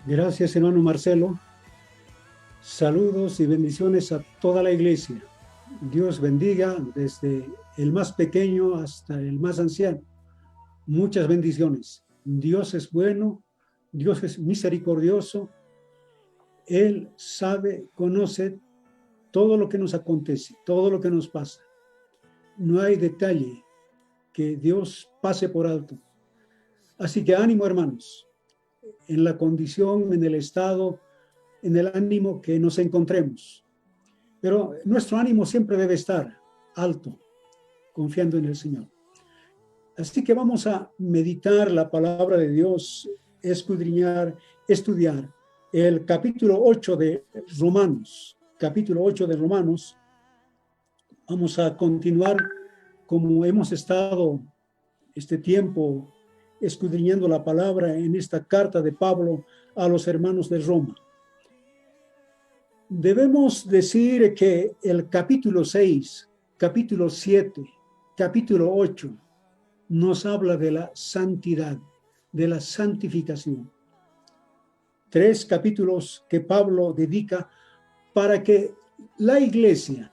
Gracias, hermano Marcelo. Saludos y bendiciones a toda la iglesia. Dios bendiga desde el más pequeño hasta el más anciano. Muchas bendiciones. Dios es bueno, Dios es misericordioso. Él sabe, conoce todo lo que nos acontece, todo lo que nos pasa. No hay detalle que Dios pase por alto. Así que ánimo, hermanos, en la condición, en el estado, en el ánimo que nos encontremos. Pero nuestro ánimo siempre debe estar alto, confiando en el Señor. Así que vamos a meditar la palabra de Dios, escudriñar, estudiar el capítulo 8 de Romanos. Capítulo 8 de Romanos. Vamos a continuar como hemos estado este tiempo escudriñando la palabra en esta carta de Pablo a los hermanos de Roma. Debemos decir que el capítulo 6, capítulo 7, capítulo 8 nos habla de la santidad, de la santificación. 3 capítulos que Pablo dedica para que la iglesia,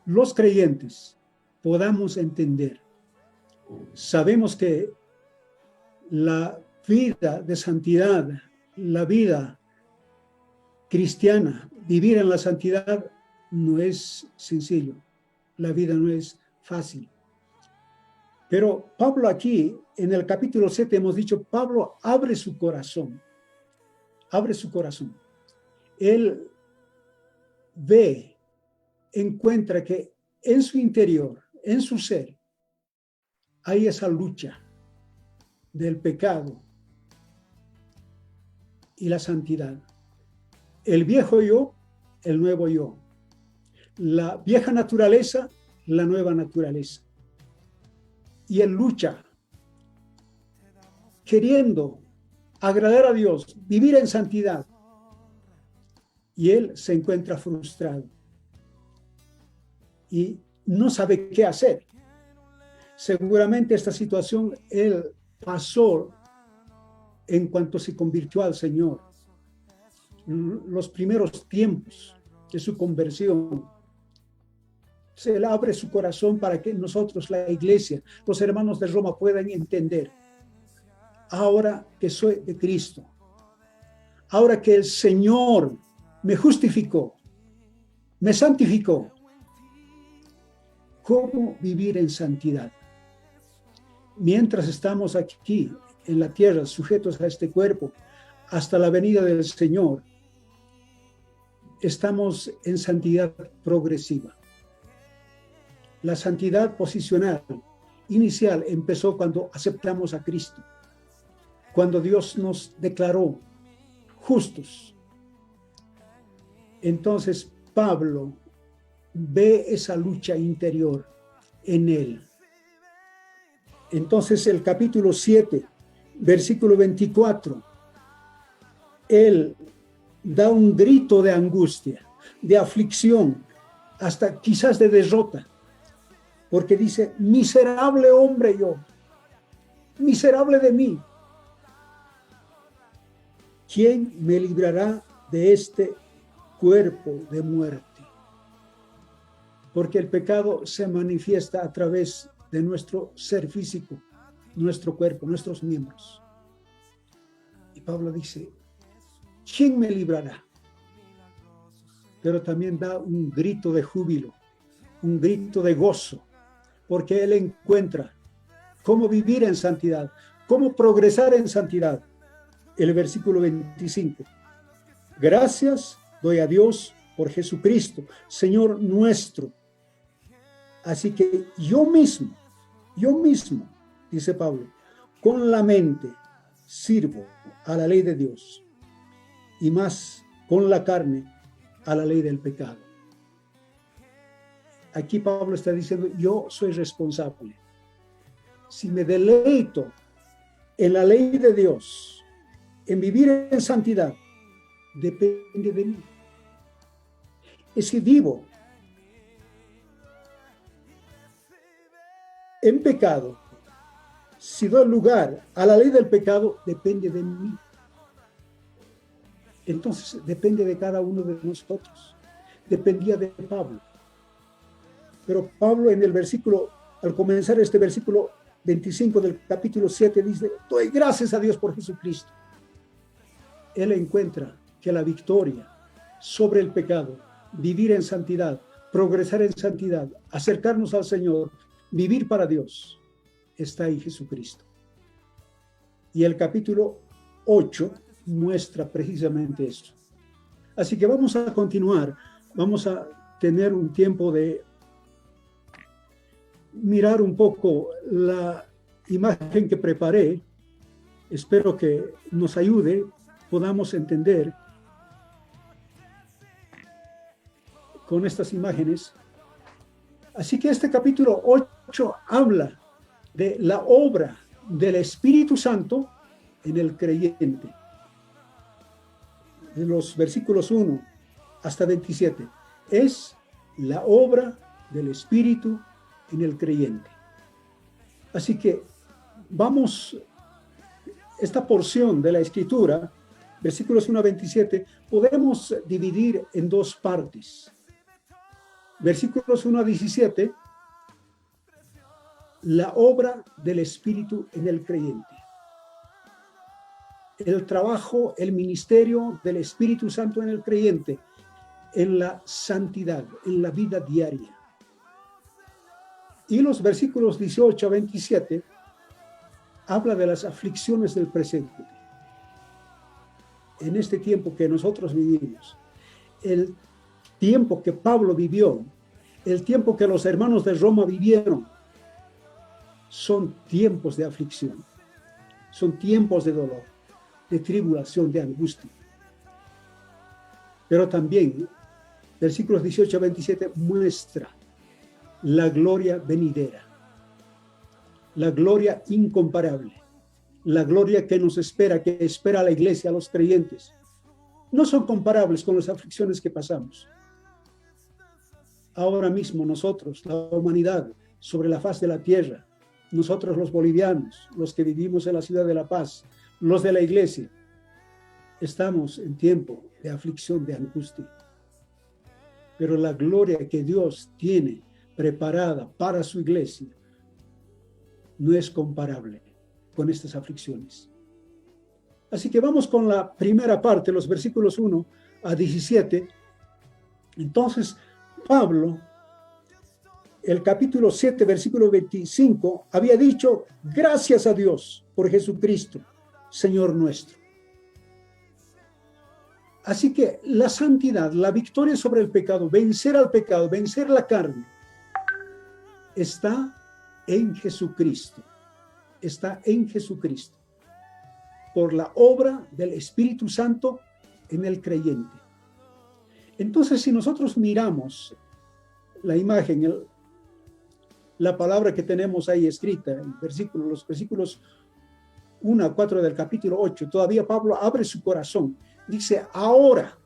los creyentes, podamos entender. Sabemos que la vida de santidad, la vida cristiana, vivir en la santidad no es sencillo, la vida no es fácil. Pero Pablo aquí, en el capítulo 7 hemos dicho, Pablo abre su corazón. Él ve, encuentra que en su interior, en su ser, hay esa lucha del pecado y la santidad. El viejo yo, el nuevo yo. La vieja naturaleza, la nueva naturaleza. Y él lucha, queriendo agradar a Dios, vivir en santidad. Y él se encuentra frustrado. Y no sabe qué hacer. Seguramente esta situación él pasó en cuanto se convirtió al Señor. Los primeros tiempos de su conversión. Se le abre su corazón para que nosotros, la iglesia, los hermanos de Roma puedan entender. Ahora que soy de Cristo, ahora que el Señor me justificó, me santificó, ¿cómo vivir en santidad? Mientras estamos aquí en la tierra, sujetos a este cuerpo, hasta la venida del Señor, estamos en santidad progresiva. La santidad posicional, inicial, empezó cuando aceptamos a Cristo, cuando Dios nos declaró justos. Entonces Pablo ve esa lucha interior en él. Entonces el capítulo 7, versículo 24, él da un grito de angustia, de aflicción, hasta quizás de derrota, porque dice, miserable hombre yo, miserable de mí. ¿Quién me librará de este cuerpo de muerte? Porque el pecado se manifiesta a través de nuestro ser físico, nuestro cuerpo, nuestros miembros. Y Pablo dice, ¿quién me librará? Pero también da un grito de júbilo, un grito de gozo, porque él encuentra cómo vivir en santidad, cómo progresar en santidad. El versículo 25. Gracias doy a Dios por Jesucristo, Señor nuestro. Así que yo mismo, dice Pablo, con la mente sirvo a la ley de Dios y más con la carne a la ley del pecado. Aquí Pablo está diciendo, yo soy responsable. Si me deleito en la ley de Dios, en vivir en santidad, depende de mí. Y si vivo en pecado, si doy lugar a la ley del pecado, depende de mí. Entonces depende de cada uno de nosotros. Dependía de Pablo. Pero Pablo en el versículo, al comenzar este versículo 25 del capítulo 7, dice, doy gracias a Dios por Jesucristo. Él encuentra que la victoria sobre el pecado, vivir en santidad, progresar en santidad, acercarnos al Señor, vivir para Dios, está en Jesucristo. Y el capítulo 8 muestra precisamente eso. Así que vamos a continuar, vamos a tener un tiempo de mirar un poco la imagen que preparé. Espero que nos ayude, podamos entender con estas imágenes. Así que este capítulo 8 habla de la obra del Espíritu Santo en el creyente. De los versículos 1 hasta 27. Es la obra del Espíritu en el creyente. Así que vamos, esta porción de la Escritura, versículos 1 a 27, podemos dividir en dos partes. Versículos 1 a 17, la obra del Espíritu en el creyente. El trabajo, el ministerio del Espíritu Santo en el creyente, en la santidad, en la vida diaria. Y los versículos 18 a 27 habla de las aflicciones del presente. En este tiempo que nosotros vivimos, el tiempo que Pablo vivió, el tiempo que los hermanos de Roma vivieron, son tiempos de aflicción, son tiempos de dolor, de tribulación, de angustia. Pero también, versículos 18 a 27 muestra la gloria venidera, la gloria incomparable, la gloria que nos espera, que espera a la iglesia, a los creyentes. No son comparables con las aflicciones que pasamos. Ahora mismo nosotros, la humanidad, sobre la faz de la tierra, nosotros los bolivianos, los que vivimos en la ciudad de La Paz, los de la iglesia, estamos en tiempo de aflicción, de angustia. Pero la gloria que Dios tiene preparada para su iglesia no es comparable con estas aflicciones. Así que vamos con la primera parte, los versículos 1 a 17. Entonces, Pablo, el capítulo 7, versículo 25, había dicho, gracias a Dios por Jesucristo, Señor nuestro. Así que la santidad, la victoria sobre el pecado, vencer al pecado, vencer la carne, está en Jesucristo. Está en Jesucristo. Por la obra del Espíritu Santo en el creyente. Entonces, si nosotros miramos la imagen, la palabra que tenemos ahí escrita, los versículos 1 a 4 del capítulo 8, todavía Pablo abre su corazón. Dice, ahora,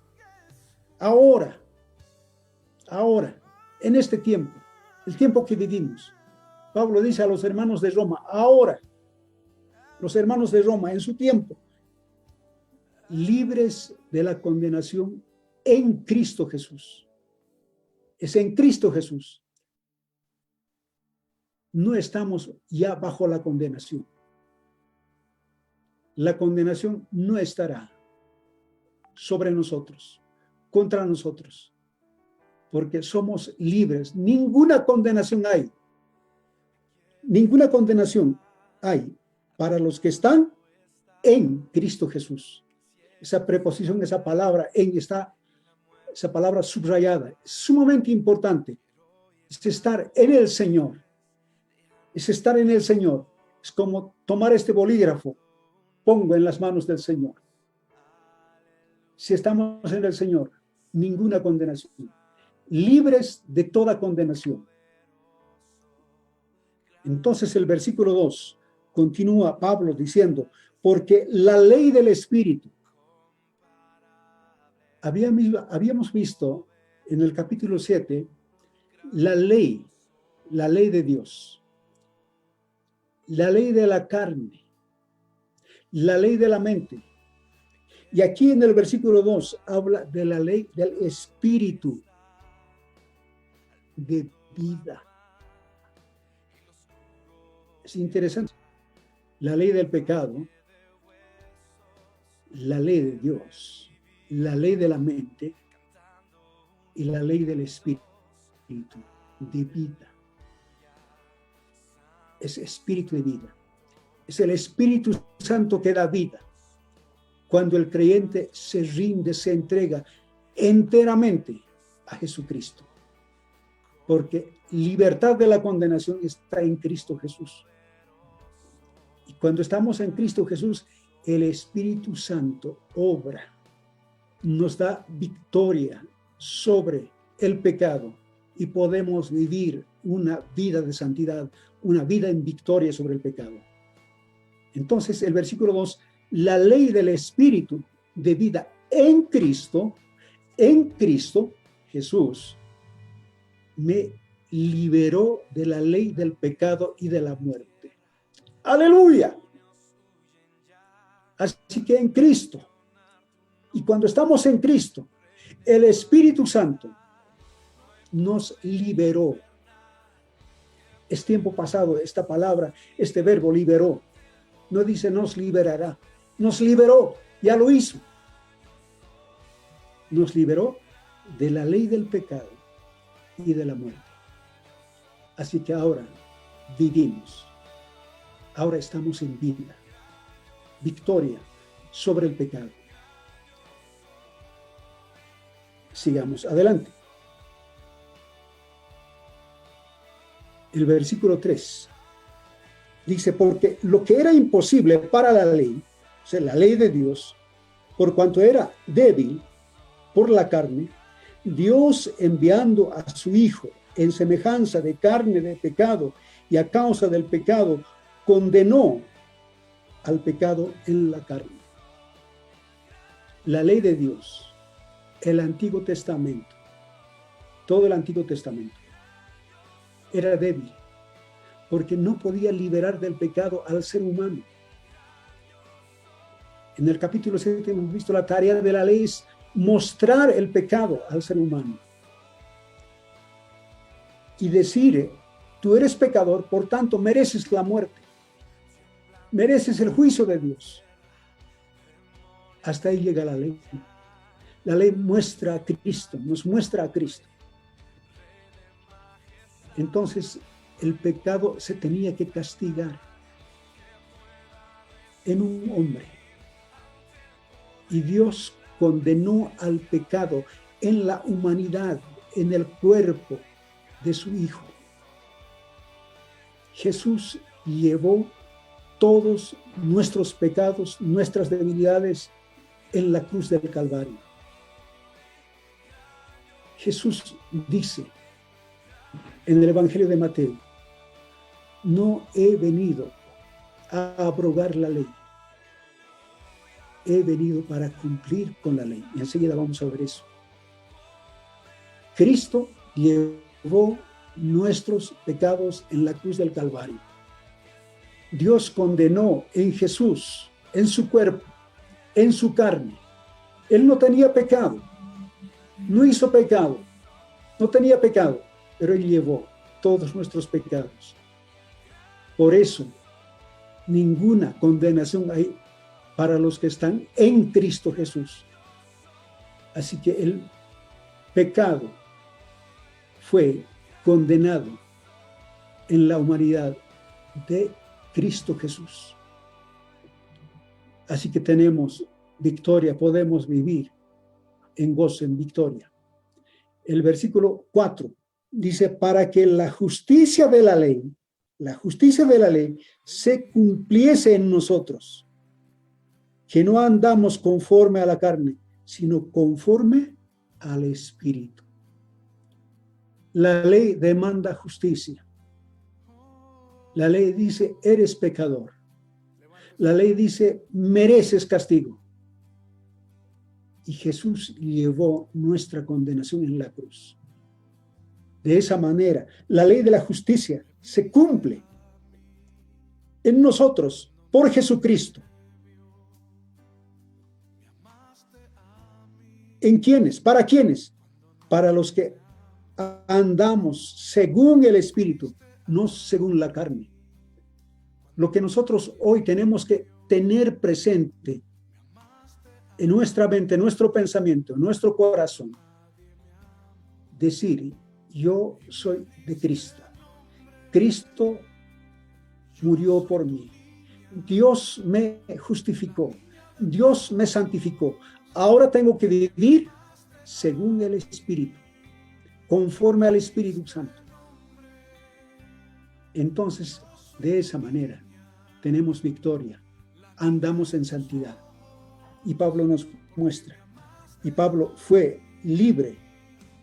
en este tiempo, el tiempo que vivimos. Pablo dice a los hermanos de Roma, ahora, los hermanos de Roma en su tiempo, libres de la condenación en Cristo Jesús. Es en Cristo Jesús. No estamos ya bajo la condenación. La condenación no estará sobre nosotros, contra nosotros, porque somos libres. Ninguna condenación hay. Ninguna condenación hay para los que están en Cristo Jesús. Esa preposición, esa palabra, esa palabra subrayada, es sumamente importante. Es estar en el Señor. Es estar en el Señor. Es como tomar este bolígrafo, pongo en las manos del Señor. Si estamos en el Señor, ninguna condenación. Libres de toda condenación. Entonces el versículo 2 continúa Pablo diciendo, porque la ley del Espíritu, habíamos visto en el capítulo 7, la ley de Dios, la ley de la carne, la ley de la mente Y aquí en el versículo 2 habla de la ley del espíritu de vida. Es interesante. La ley del pecado, la ley de Dios, la ley de la mente y la ley del espíritu de vida. Es espíritu de vida. Es el Espíritu Santo que da vida. Cuando el creyente se rinde, se entrega enteramente a Jesucristo. Porque libertad de la condenación está en Cristo Jesús. Y cuando estamos en Cristo Jesús, el Espíritu Santo obra, nos da victoria sobre el pecado y podemos vivir una vida de santidad, una vida en victoria sobre el pecado. Entonces, el versículo 2, la ley del Espíritu de vida en Cristo Jesús, me liberó de la ley del pecado y de la muerte. ¡Aleluya! Así que en Cristo, y cuando estamos en Cristo, el Espíritu Santo nos liberó. Es tiempo pasado, esta palabra, este verbo liberó. No dice nos liberará, nos liberó, ya lo hizo. Nos liberó de la ley del pecado y de la muerte. Así que ahora vivimos, ahora estamos en vida, victoria sobre el pecado. Sigamos adelante. El versículo 3 dice, porque lo que era imposible para la ley, o sea, la ley de Dios, por cuanto era débil por la carne, Dios enviando a su Hijo en semejanza de carne de pecado y a causa del pecado, condenó al pecado en la carne. La ley de Dios, el Antiguo Testamento, todo el Antiguo Testamento, era débil, porque no podía liberar del pecado al ser humano. En el capítulo 7 hemos visto la tarea de la ley es mostrar el pecado al ser humano. Y decir, tú eres pecador, por tanto mereces la muerte. Mereces el juicio de Dios. Hasta ahí llega la ley. La ley muestra a Cristo, nos muestra a Cristo. Entonces, el pecado se tenía que castigar en un hombre. Y Dios condenó al pecado en la humanidad, en el cuerpo de su Hijo. Jesús llevó todos nuestros pecados, nuestras debilidades en la cruz del Calvario. Jesús dice en el Evangelio de Mateo, no he venido a abrogar la ley, he venido para cumplir con la ley. Y enseguida vamos a ver eso. Cristo llevó nuestros pecados en la cruz del Calvario. Dios condenó en Jesús, en su cuerpo, en su carne. Él no tenía pecado, no hizo pecado, no tenía pecado, pero Él llevó todos nuestros pecados. Por eso, ninguna condenación hay para los que están en Cristo Jesús. Así que el pecado fue condenado en la humanidad de Cristo Jesús. Así que tenemos victoria, podemos vivir en gozo, en victoria. El versículo 4 dice, para que la justicia de la ley se cumpliese en nosotros, que no andamos conforme a la carne, sino conforme al Espíritu. La ley demanda justicia. La ley dice, eres pecador. La ley dice, mereces castigo. Y Jesús llevó nuestra condenación en la cruz. De esa manera, la ley de la justicia se cumple en nosotros por Jesucristo. ¿En quiénes? ¿Para quiénes? Para los que andamos según el Espíritu, no según la carne. Lo que nosotros hoy tenemos que tener presente en nuestra mente, en nuestro pensamiento, en nuestro corazón, decir, yo soy de Cristo. Cristo murió por mí. Dios me justificó. Dios me santificó. Ahora tengo que vivir según el Espíritu, conforme al Espíritu Santo. Entonces, de esa manera, tenemos victoria. Andamos en santidad. Y Pablo nos muestra. Y Pablo fue libre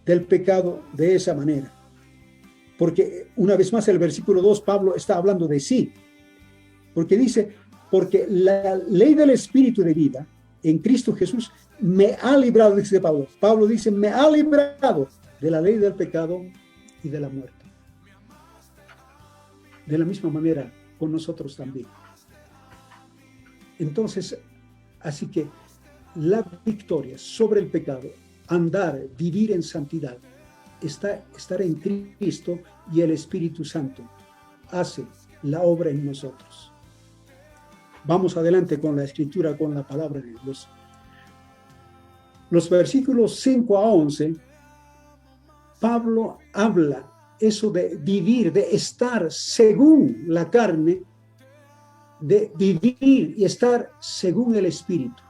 del pecado de esa manera. Porque una vez más el versículo 2, Pablo está hablando de sí. Porque dice, porque la ley del Espíritu de vida en Cristo Jesús me ha librado, dice Pablo. Pablo dice, me ha librado de la ley del pecado y de la muerte. De la misma manera con nosotros también. Entonces, así que la victoria sobre el pecado, andar, vivir en santidad, estar en Cristo, y el Espíritu Santo hace la obra en nosotros. Vamos adelante con la escritura, con la palabra de Dios. Los versículos 5 a 11, Pablo habla eso de vivir, de estar según la carne, de vivir y estar según el Espíritu.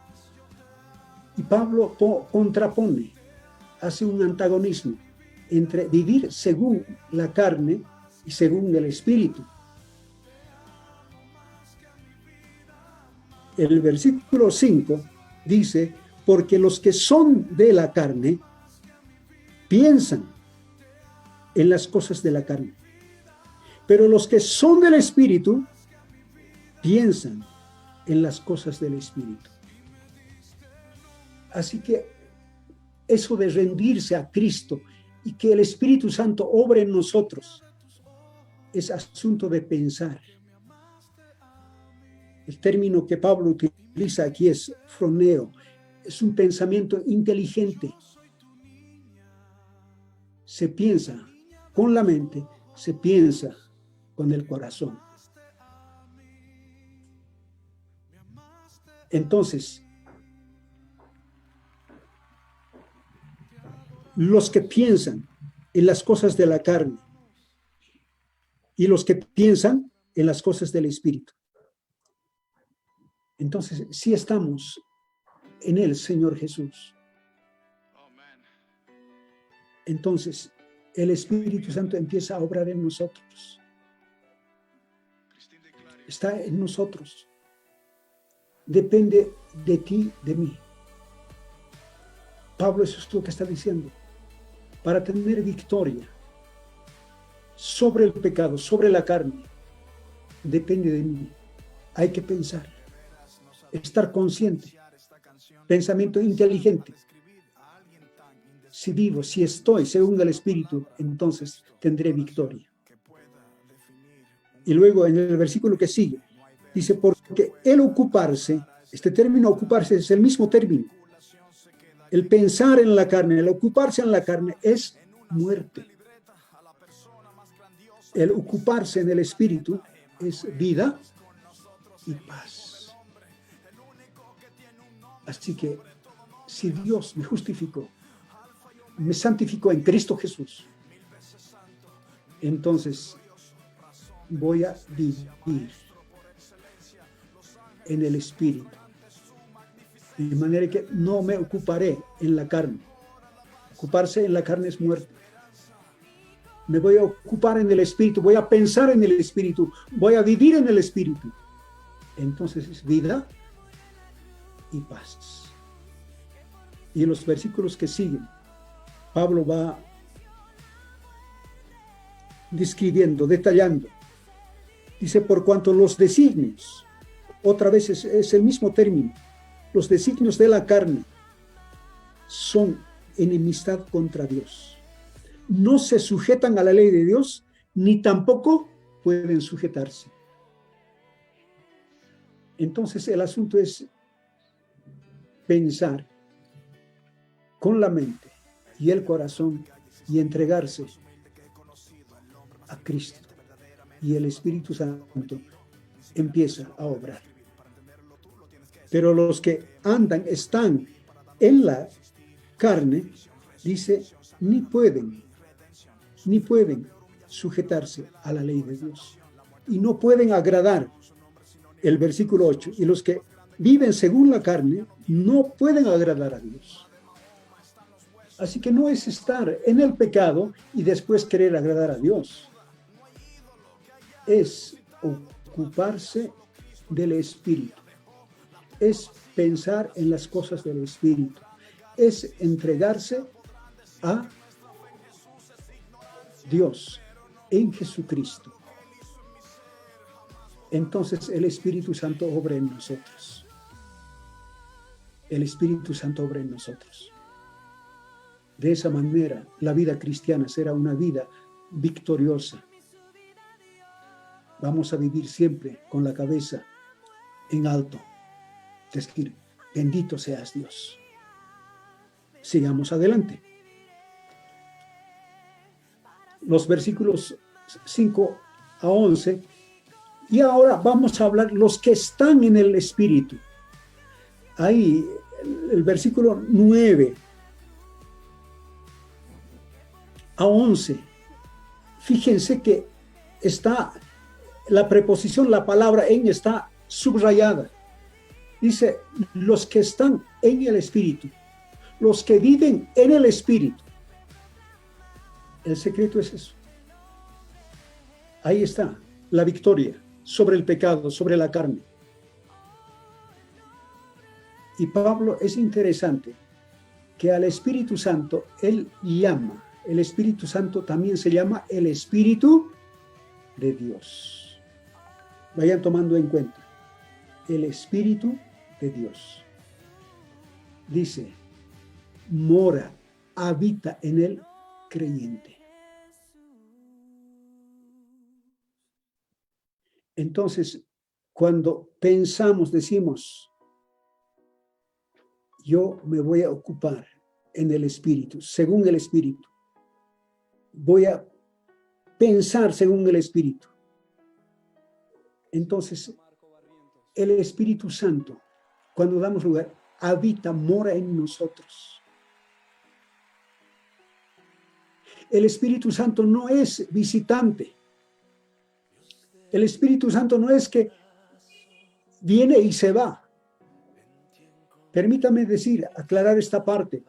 Y Pablo contrapone, hace un antagonismo entre vivir según la carne y según el Espíritu. El versículo 5 dice, porque los que son de la carne piensan en las cosas de la carne, pero los que son del Espíritu piensan en las cosas del Espíritu. Así que eso de rendirse a Cristo y que el Espíritu Santo obre en nosotros es asunto de pensar. El término que Pablo utiliza aquí es froneo, es un pensamiento inteligente. Se piensa con la mente, se piensa con el corazón. Entonces, los que piensan en las cosas de la carne y los que piensan en las cosas del Espíritu. Entonces, sí estamos en el Señor Jesús. Entonces, el Espíritu Santo empieza a obrar en nosotros. Está en nosotros. Depende de ti, de mí. Pablo, eso es lo que está diciendo. Para tener victoria sobre el pecado, sobre la carne, depende de mí. Hay que pensar, estar consciente, pensamiento inteligente. Si vivo, si estoy según el Espíritu, entonces tendré victoria. Y luego en el versículo que sigue, dice, porque el ocuparse, este término ocuparse es el mismo término. El pensar en la carne, el ocuparse en la carne es muerte. El ocuparse en el Espíritu es vida y paz. Así que si Dios me justificó, me santificó en Cristo Jesús, entonces voy a vivir en el Espíritu. De manera que no me ocuparé en la carne. Ocuparse en la carne es muerte. Me voy a ocupar en el Espíritu, voy a pensar en el Espíritu, voy a vivir en el Espíritu. Entonces es vida y paz. Y en los versículos que siguen, Pablo va describiendo, detallando. Dice, por cuanto los designios, otra vez es el mismo término, los designios de la carne son enemistad contra Dios. No se sujetan a la ley de Dios, ni tampoco pueden sujetarse. Entonces el asunto es pensar con la mente y el corazón y entregarse a Cristo. Y el Espíritu Santo empieza a obrar. Pero los que están en la carne, dice, ni pueden sujetarse a la ley de Dios. Y no pueden agradar, el versículo 8, y los que viven según la carne no pueden agradar a Dios. Así que no es estar en el pecado y después querer agradar a Dios. Es ocuparse del Espíritu. Es pensar en las cosas del Espíritu. Es entregarse a Dios en Jesucristo. Entonces el Espíritu Santo obra en nosotros. El Espíritu Santo obra en nosotros. De esa manera, la vida cristiana será una vida victoriosa. Vamos a vivir siempre con la cabeza en alto. Es decir, bendito seas Dios. Sigamos adelante. Los versículos 5 a 11. Y ahora vamos a hablar los que están en el Espíritu. Ahí, el versículo 9 a 11. Fíjense que está la preposición, la palabra en está subrayada. Dice, los que están en el Espíritu, los que viven en el Espíritu. El secreto es eso. Ahí está la victoria sobre el pecado, sobre la carne. Y Pablo, es interesante que al Espíritu Santo él llama, el Espíritu Santo también se llama el Espíritu de Dios. Vayan tomando en cuenta, el Espíritu de Dios. Dice, mora, habita en el creyente. Entonces, cuando pensamos, decimos, yo me voy a ocupar en el Espíritu, según el Espíritu. Voy a pensar según el Espíritu. Entonces, el Espíritu Santo, cuando damos lugar, habita, mora en nosotros. El Espíritu Santo no es visitante. El Espíritu Santo no es que viene y se va. Permítame decir, aclarar esta parte.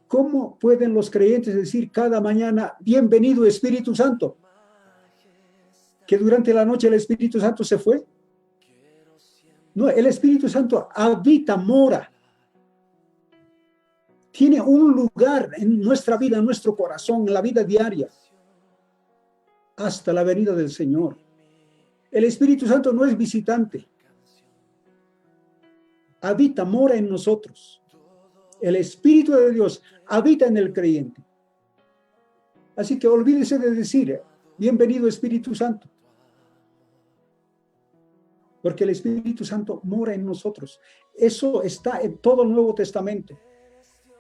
¿Cómo pueden los creyentes decir cada mañana, bienvenido Espíritu Santo? ¿Que durante la noche el Espíritu Santo se fue? No, el Espíritu Santo habita, mora. Tiene un lugar en nuestra vida, en nuestro corazón, en la vida diaria, hasta la venida del Señor. El Espíritu Santo no es visitante. Habita, mora en nosotros. El Espíritu de Dios habita en el creyente. Así que olvídese de decir, bienvenido Espíritu Santo. Porque el Espíritu Santo mora en nosotros. Eso está en todo el Nuevo Testamento.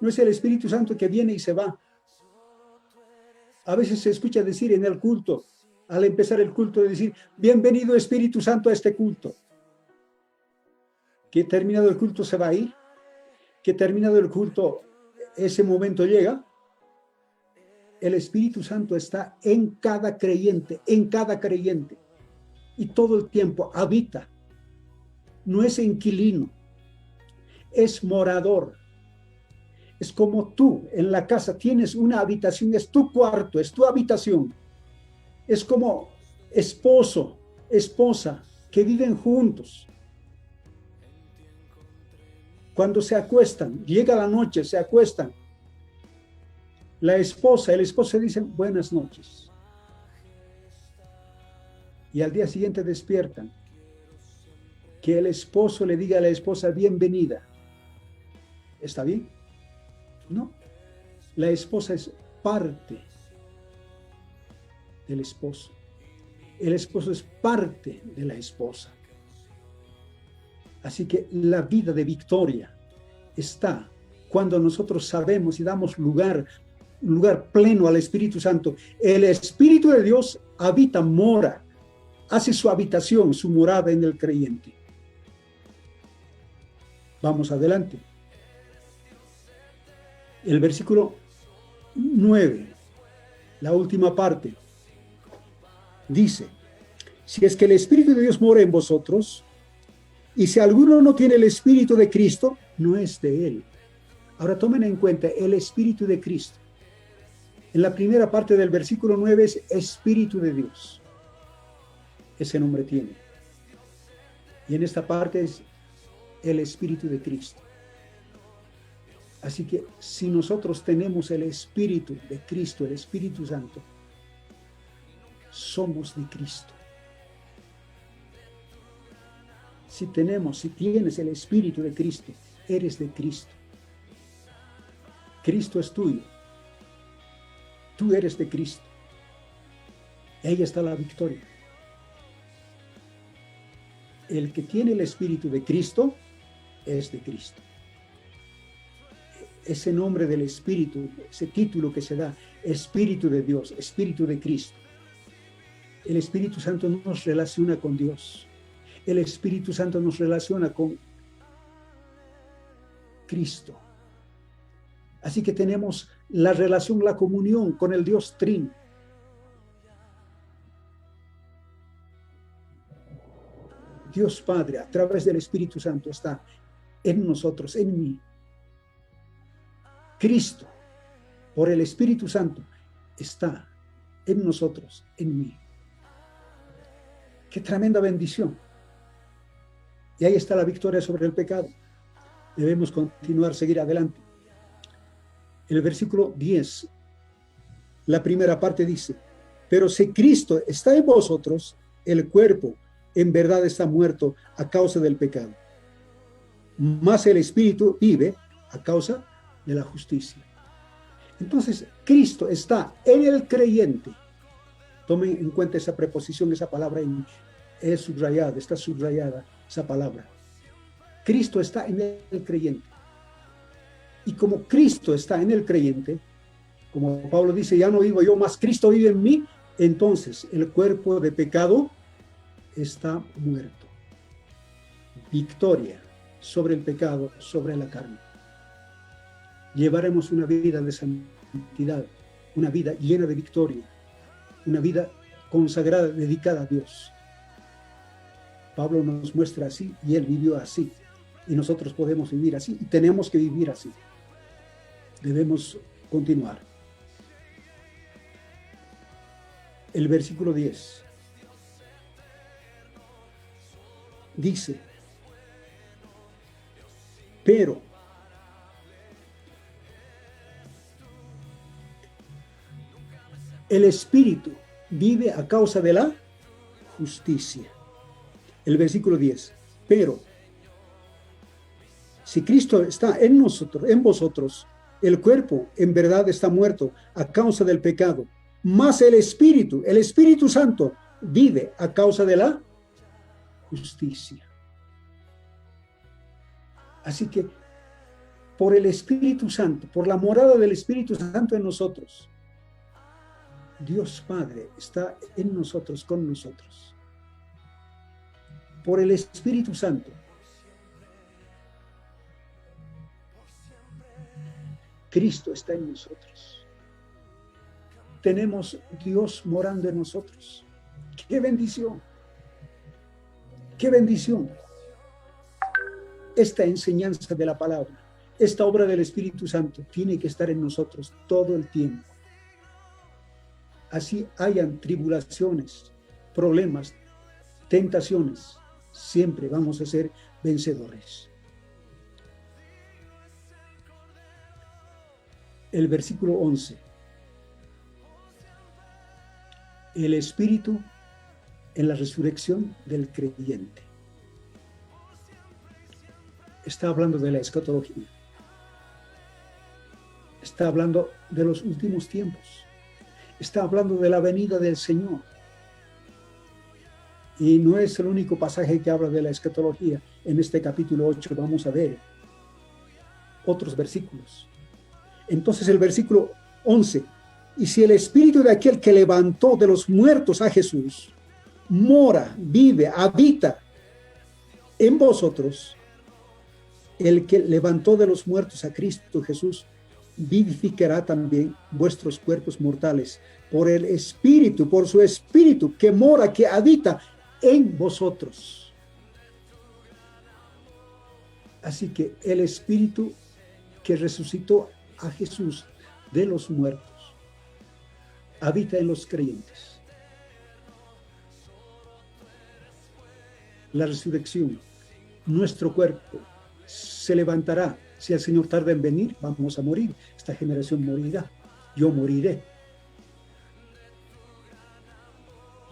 No es el Espíritu Santo que viene y se va. A veces se escucha decir en el culto, al empezar el culto, decir, bienvenido Espíritu Santo a este culto. Que terminado el culto se va a ir. Que terminado el culto, ese momento llega. El Espíritu Santo está en cada creyente, y todo el tiempo habita. No es inquilino, es morador. Es como tú en la casa tienes una habitación, es tu cuarto, es tu habitación. Es como esposo, esposa que viven juntos. Cuando se acuestan, llega la noche, se acuestan. La esposa, el esposo dicen buenas noches. Y al día siguiente despiertan. Que el esposo le diga a la esposa bienvenida. ¿Está bien? No. La esposa es parte del esposo. El esposo es parte de la esposa. Así que la vida de victoria está cuando nosotros sabemos y damos lugar pleno al Espíritu Santo, el Espíritu de Dios habita, mora, hace su habitación, su morada en el creyente. Vamos adelante. El versículo 9, la última parte, dice: si es que el Espíritu de Dios mora en vosotros, y si alguno no tiene el Espíritu de Cristo, no es de él. Ahora tomen en cuenta el Espíritu de Cristo. En la primera parte del versículo 9 es Espíritu de Dios. Ese nombre tiene. Y en esta parte es el Espíritu de Cristo. Así que si nosotros tenemos el Espíritu de Cristo, el Espíritu Santo, somos de Cristo. Si tienes el Espíritu de Cristo, eres de Cristo. Cristo es tuyo. Tú eres de Cristo. Ahí está la victoria. El que tiene el Espíritu de Cristo es de Cristo. Ese nombre del Espíritu, ese título que se da, Espíritu de Dios, Espíritu de Cristo. El Espíritu Santo nos relaciona con Dios. El Espíritu Santo nos relaciona con Cristo. Así que tenemos la relación, la comunión con el Dios Trino. Dios Padre, a través del Espíritu Santo, está en nosotros, en mí. Cristo, por el Espíritu Santo, está en nosotros, en mí. Qué tremenda bendición. Y ahí está la victoria sobre el pecado. Debemos continuar, seguir adelante. El versículo 10, la primera parte dice: pero si Cristo está en vosotros, el cuerpo en verdad está muerto a causa del pecado, mas el Espíritu vive a causa de la justicia. Entonces, Cristo está en el creyente. Tomen en cuenta esa preposición, esa palabra es subrayada, está subrayada esa palabra. Cristo está en el creyente. Y como Cristo está en el creyente, como Pablo dice, ya no vivo yo, mas Cristo vive en mí, entonces el cuerpo de pecado está muerto. Victoria sobre el pecado, sobre la carne. Llevaremos una vida de santidad, una vida llena de victoria, una vida consagrada, dedicada a Dios. Pablo nos muestra así y él vivió así. Y nosotros podemos vivir así y tenemos que vivir así. Debemos continuar. El versículo 10 dice: pero el Espíritu vive a causa de la justicia. El versículo 10. Pero si Cristo está en nosotros, en vosotros, el cuerpo en verdad está muerto a causa del pecado, mas el Espíritu Santo, vive a causa de la justicia. Así que por el Espíritu Santo, por la morada del Espíritu Santo en nosotros, Dios Padre está en nosotros, con nosotros. Por el Espíritu Santo, Cristo está en nosotros. Tenemos Dios morando en nosotros. ¡Qué bendición! ¡Qué bendición! Esta enseñanza de la palabra, esta obra del Espíritu Santo tiene que estar en nosotros todo el tiempo. Así hayan tribulaciones, problemas, tentaciones, siempre vamos a ser vencedores. El versículo 11. El Espíritu en la resurrección del creyente. Está hablando de la escatología. Está hablando de los últimos tiempos. Está hablando de la venida del Señor. Y no es el único pasaje que habla de la escatología. En este capítulo 8 vamos a ver otros versículos. Entonces el versículo 11, y si el espíritu de aquel que levantó de los muertos a Jesús mora, vive, habita en vosotros, el que levantó de los muertos a Cristo Jesús vivificará también vuestros cuerpos mortales por el espíritu, por su espíritu que mora, que habita en vosotros. Así que el espíritu que resucitó a Jesús de los muertos habita en los creyentes. La resurrección, nuestro cuerpo se levantará. Si el Señor tarda en venir, vamos a morir. Esta generación morirá. Yo moriré.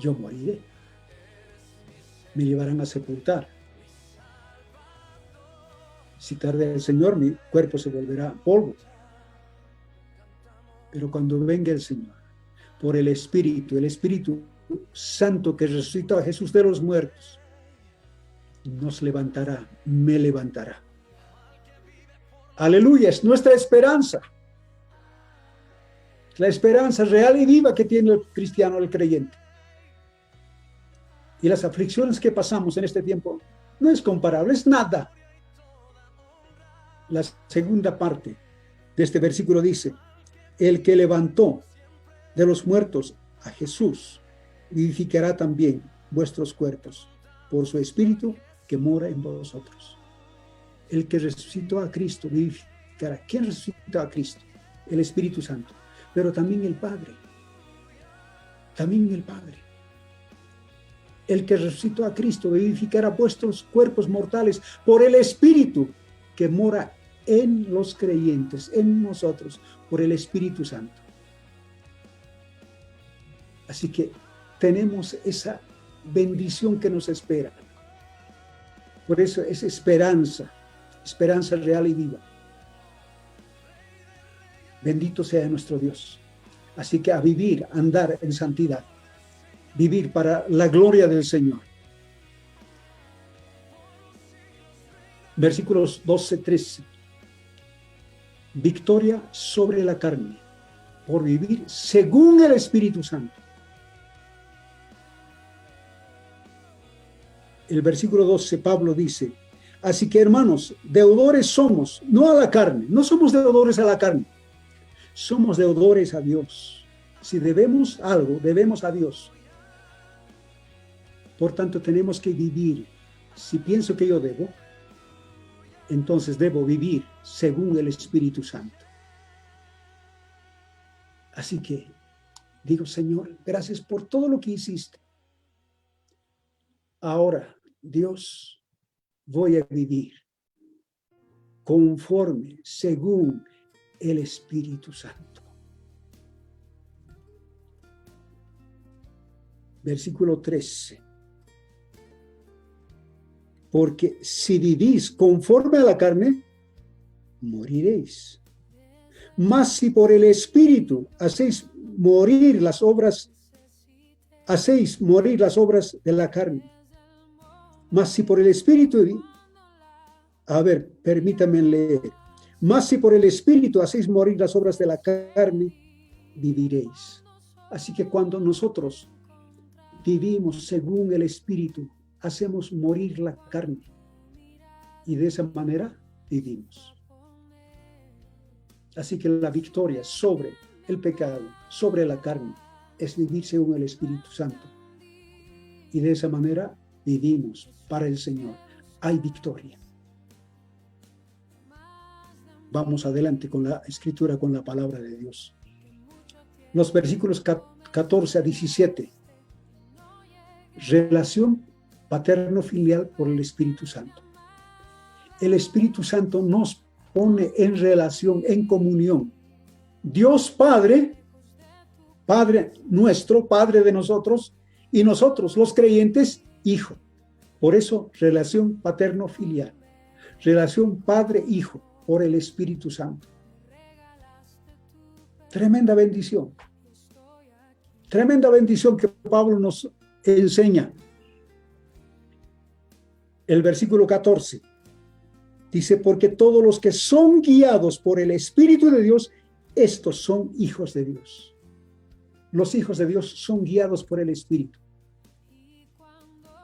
Yo moriré. Me llevarán a sepultar. Si tarda el Señor, mi cuerpo se volverá polvo. Pero cuando venga el Señor, por el Espíritu Santo que resucitó a Jesús de los muertos, nos levantará, me levantará. Aleluya, es nuestra esperanza. La esperanza real y viva que tiene el cristiano, el creyente. Y las aflicciones que pasamos en este tiempo no es comparable, es nada. La segunda parte de este versículo dice, el que levantó de los muertos a Jesús vivificará también vuestros cuerpos por su espíritu que mora en vosotros. El que resucitó a Cristo vivificará. ¿Quién resucitó a Cristo? El Espíritu Santo, pero también el Padre. También el Padre. El que resucitó a Cristo vivificará vuestros cuerpos mortales por el Espíritu que mora en los creyentes, en nosotros, por el Espíritu Santo. Así que tenemos esa bendición que nos espera. Por eso es esperanza real y viva. Bendito sea nuestro Dios. Así que a vivir, andar en santidad, vivir para la gloria del Señor. Versículos 12-13. Victoria sobre la carne, por vivir según el Espíritu Santo. El versículo 12, Pablo dice, así que hermanos, deudores somos, no a la carne, no somos deudores a la carne, somos deudores a Dios. Si debemos algo, debemos a Dios. Por tanto, tenemos que vivir. Si pienso que yo debo, entonces debo vivir según el Espíritu Santo. Así que digo, Señor, gracias por todo lo que hiciste. Ahora, Dios, voy a vivir conforme, según el Espíritu Santo. Versículo 13. Porque si vivís conforme a la carne, moriréis. Mas si por el Espíritu hacéis morir las obras de la carne. Mas si por el Espíritu, permítame leer. Mas si por el Espíritu hacéis morir las obras de la carne, viviréis. Así que cuando nosotros vivimos según el Espíritu, hacemos morir la carne. Y de esa manera vivimos. Así que la victoria sobre el pecado, sobre la carne, es vivir según el Espíritu Santo. Y de esa manera vivimos para el Señor. Hay victoria. Vamos adelante con la escritura, con la palabra de Dios. Los versículos 14 a 17. Relación paterno-filial por el Espíritu Santo. El Espíritu Santo nos pone en relación, en comunión. Dios Padre, Padre nuestro, Padre de nosotros, y nosotros, los creyentes, Hijo. Por eso, relación paterno-filial. Relación Padre-Hijo por el Espíritu Santo. Tremenda bendición. Tremenda bendición que Pablo nos enseña. El versículo 14. Dice, porque todos los que son guiados por el Espíritu de Dios, estos son hijos de Dios. Los hijos de Dios son guiados por el Espíritu.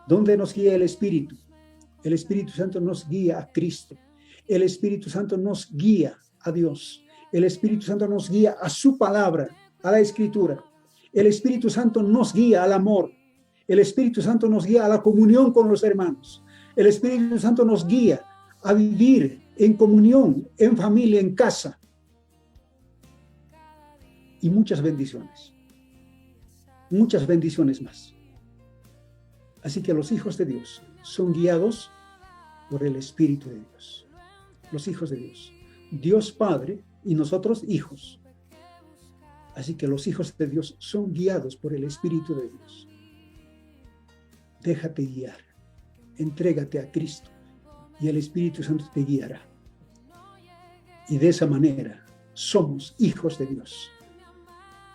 ¿Dónde nos guía el Espíritu? El Espíritu Santo nos guía a Cristo. El Espíritu Santo nos guía a Dios. El Espíritu Santo nos guía a su palabra, a la Escritura. El Espíritu Santo nos guía al amor. El Espíritu Santo nos guía a la comunión con los hermanos. El Espíritu Santo nos guía a vivir en comunión, en familia, en casa. Y muchas bendiciones más. Así que los hijos de Dios son guiados por el Espíritu de Dios. Los hijos de Dios. Dios Padre y nosotros hijos. Así que los hijos de Dios son guiados por el Espíritu de Dios. Déjate guiar. Entrégate a Cristo y el Espíritu Santo te guiará. Y de esa manera somos hijos de Dios.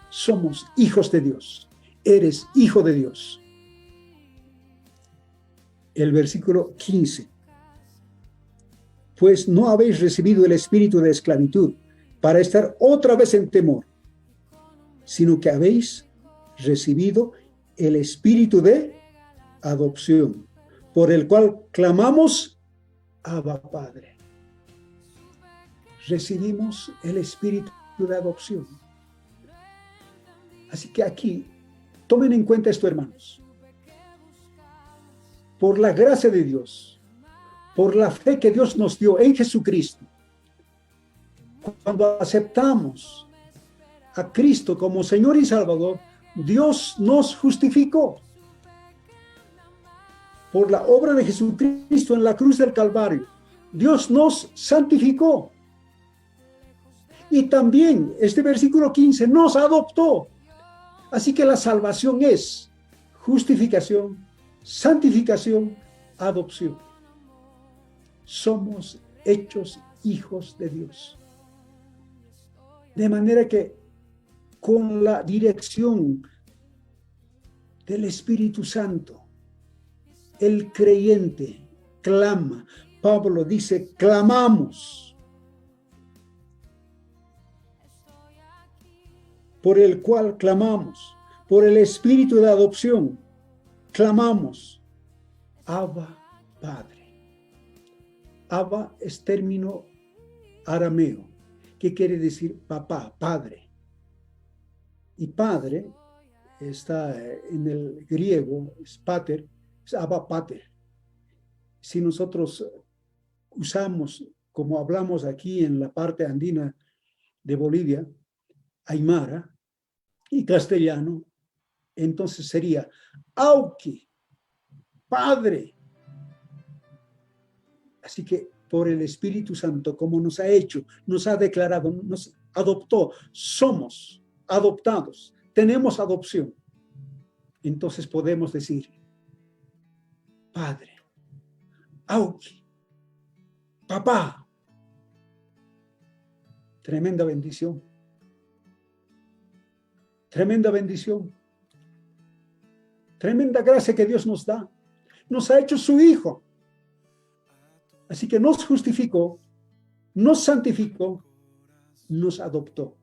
Somos hijos de Dios. Eres hijo de Dios. El versículo 15. Pues no habéis recibido el espíritu de esclavitud para estar otra vez en temor, sino que habéis recibido el espíritu de adopción, por el cual clamamos, Abba, Padre. Recibimos el espíritu de adopción. Así que aquí, tomen en cuenta esto, hermanos. Por la gracia de Dios, por la fe que Dios nos dio en Jesucristo, cuando aceptamos a Cristo como Señor y Salvador, Dios nos justificó. Por la obra de Jesucristo en la cruz del Calvario, Dios nos santificó. Y también este versículo 15 nos adoptó. Así que la salvación es justificación, santificación, adopción. Somos hechos hijos de Dios. De manera que con la dirección del Espíritu Santo, el creyente clama. Pablo dice, clamamos. Por el cual clamamos, por el Espíritu de adopción, clamamos, Abba, Padre. Abba es término arameo, que quiere decir papá, padre. Y padre está en el griego, es pater, es Abba, Pater. Si nosotros usamos, como hablamos aquí en la parte andina de Bolivia, aymara y castellano, entonces sería Auki, Padre. Así que por el Espíritu Santo, como nos ha hecho, nos ha declarado, nos adoptó, somos adoptados, tenemos adopción. Entonces podemos decir, Padre, Auki, Papá. Tremenda bendición. Tremenda bendición. Tremenda gracia que Dios nos da. Nos ha hecho su Hijo. Así que nos justificó, nos santificó, nos adoptó.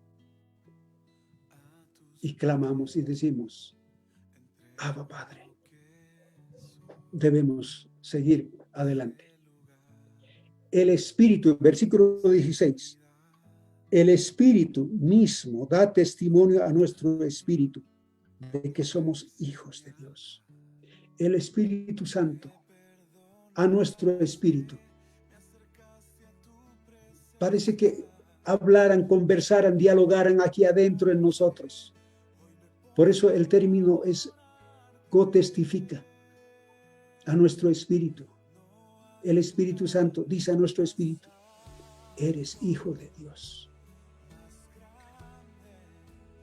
Y clamamos y decimos, Abba, Padre. Debemos seguir adelante. El Espíritu, versículo 16. El Espíritu mismo da testimonio a nuestro espíritu de que somos hijos de Dios. El Espíritu Santo a nuestro espíritu. Parece que hablaran, conversaran, dialogaran aquí adentro en nosotros. Por eso el término es cotestifica a nuestro espíritu. El Espíritu Santo dice a nuestro espíritu, eres hijo de Dios.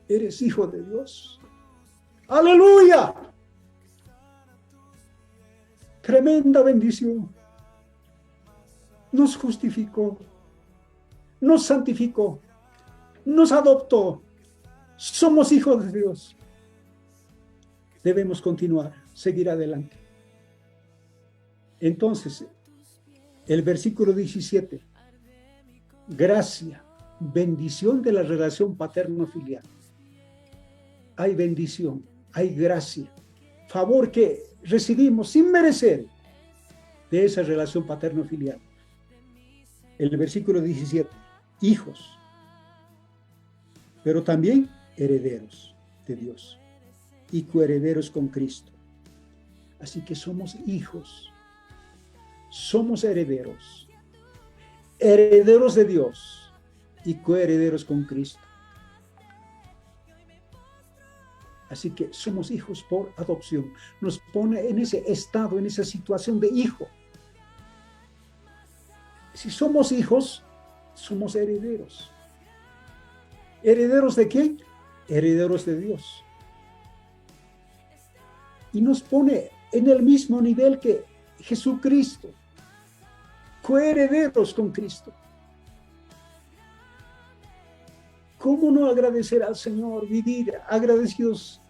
Eres hijo de Dios. ¡Aleluya! Tremenda bendición. Nos justificó, nos santificó, nos adoptó. Somos hijos de Dios. Debemos continuar, seguir adelante. Entonces, El versículo 17. Gracia, bendición de la relación paterno-filial. Hay bendición, hay gracia, favor que recibimos sin merecer de esa relación paterno-filial. El versículo 17. Hijos, pero también herederos de Dios y coherederos con Cristo. Así que somos hijos, somos herederos, herederos de Dios y coherederos con Cristo. Así que somos hijos por adopción. Nos pone en ese estado, en esa situación de hijo. Si somos hijos, somos herederos. ¿Herederos de quién? Herederos de Dios. Y nos pone en el mismo nivel que Jesucristo, coherederos con Cristo. ¿Cómo no agradecer al Señor? Vivir agradecidos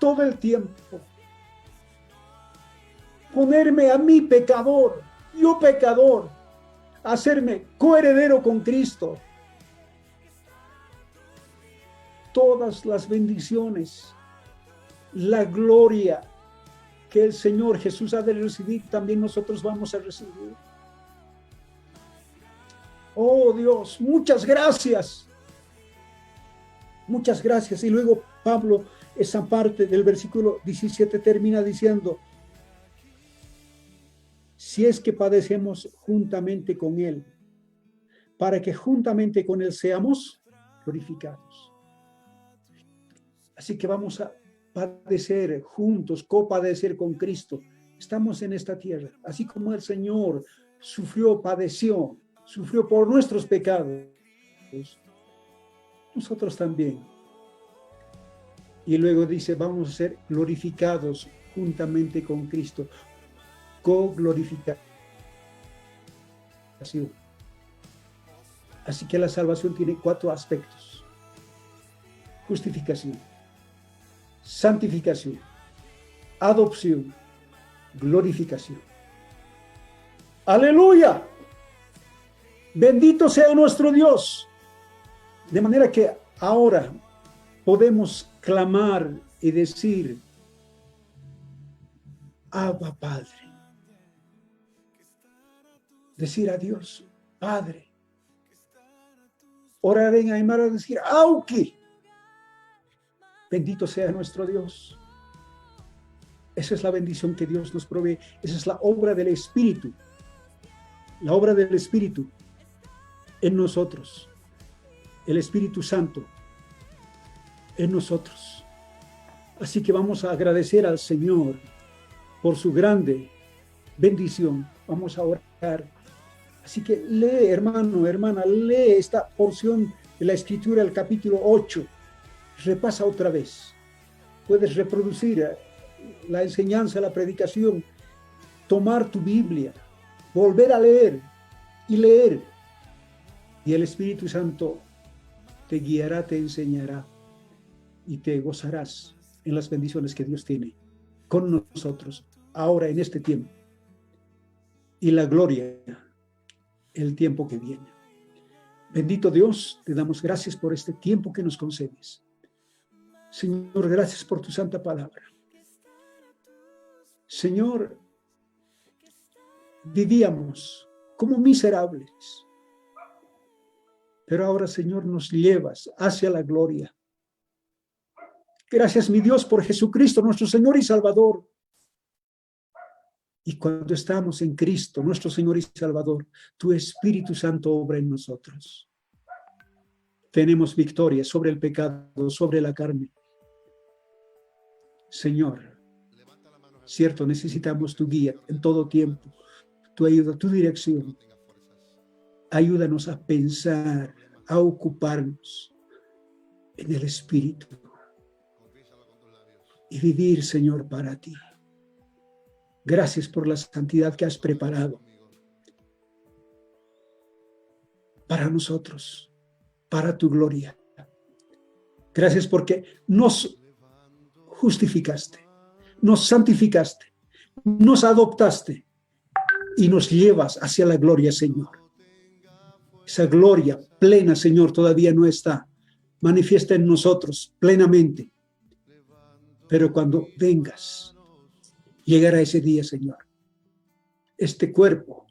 todo el tiempo. Ponerme a mí pecador, yo pecador, hacerme coheredero con Cristo. Todas las bendiciones, la gloria que el Señor Jesús ha de recibir, también nosotros vamos a recibir. Oh Dios, muchas gracias. Muchas gracias. Y luego Pablo, esa parte del versículo 17 termina diciendo, si es que padecemos juntamente con Él, para que juntamente con Él seamos glorificados. Así que vamos a padecer juntos, copadecer con Cristo. Estamos en esta tierra, así como el Señor sufrió, padeció, sufrió por nuestros pecados. Nosotros también. Y luego dice, vamos a ser glorificados juntamente con Cristo. Co-glorificación. Así que la salvación tiene 4 aspectos. Justificación, santificación, adopción, glorificación. ¡Aleluya! Bendito sea nuestro Dios. De manera que ahora podemos clamar y decir, Abba Padre. Decir a Dios, Padre. Orar en Aymara, decir, Auki. Bendito sea nuestro Dios. Esa es la bendición que Dios nos provee. Esa es la obra del Espíritu. La obra del Espíritu en nosotros. El Espíritu Santo en nosotros. Así que vamos a agradecer al Señor por su grande bendición. Vamos a orar. Así que lee, hermano, hermana, lee esta porción de la Escritura, el capítulo 8. Repasa otra vez. Puedes reproducir la enseñanza, la predicación, tomar tu Biblia, volver a leer y leer. Y el Espíritu Santo te guiará, te enseñará y te gozarás en las bendiciones que Dios tiene con nosotros ahora en este tiempo. Y la gloria, el tiempo que viene. Bendito Dios, te damos gracias por este tiempo que nos concedes. Señor, gracias por tu santa palabra. Señor, vivíamos como miserables, pero ahora, Señor, nos llevas hacia la gloria. Gracias, mi Dios, por Jesucristo, nuestro Señor y Salvador. Y cuando estamos en Cristo, nuestro Señor y Salvador, tu Espíritu Santo obra en nosotros. Tenemos victoria sobre el pecado, sobre la carne. Señor, cierto, necesitamos tu guía en todo tiempo, tu ayuda, tu dirección. Ayúdanos a pensar, a ocuparnos en el Espíritu y vivir, Señor, para ti. Gracias por la santidad que has preparado para nosotros, para tu gloria. Gracias porque nos justificaste, nos santificaste, nos adoptaste y nos llevas hacia la gloria, Señor. Esa gloria plena, Señor, todavía no está manifiesta en nosotros plenamente. Pero cuando vengas, llegará ese día, Señor. Este cuerpo,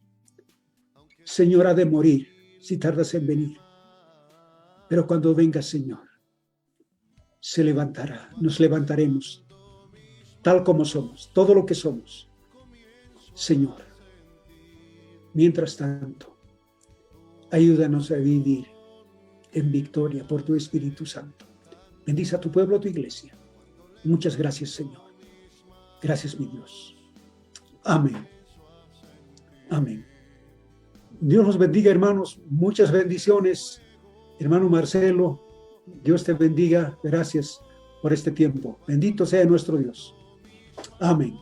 Señor, ha de morir si tardas en venir. Pero cuando vengas, Señor, se levantará, nos levantaremos tal como somos, todo lo que somos, Señor. Mientras tanto, ayúdanos a vivir en victoria por tu Espíritu Santo. Bendice a tu pueblo, a tu iglesia. Muchas gracias, Señor. Gracias, mi Dios. Amén. Amén. Dios los bendiga, hermanos. Muchas bendiciones. Hermano Marcelo, Dios te bendiga. Gracias por este tiempo. Bendito sea nuestro Dios. Amén.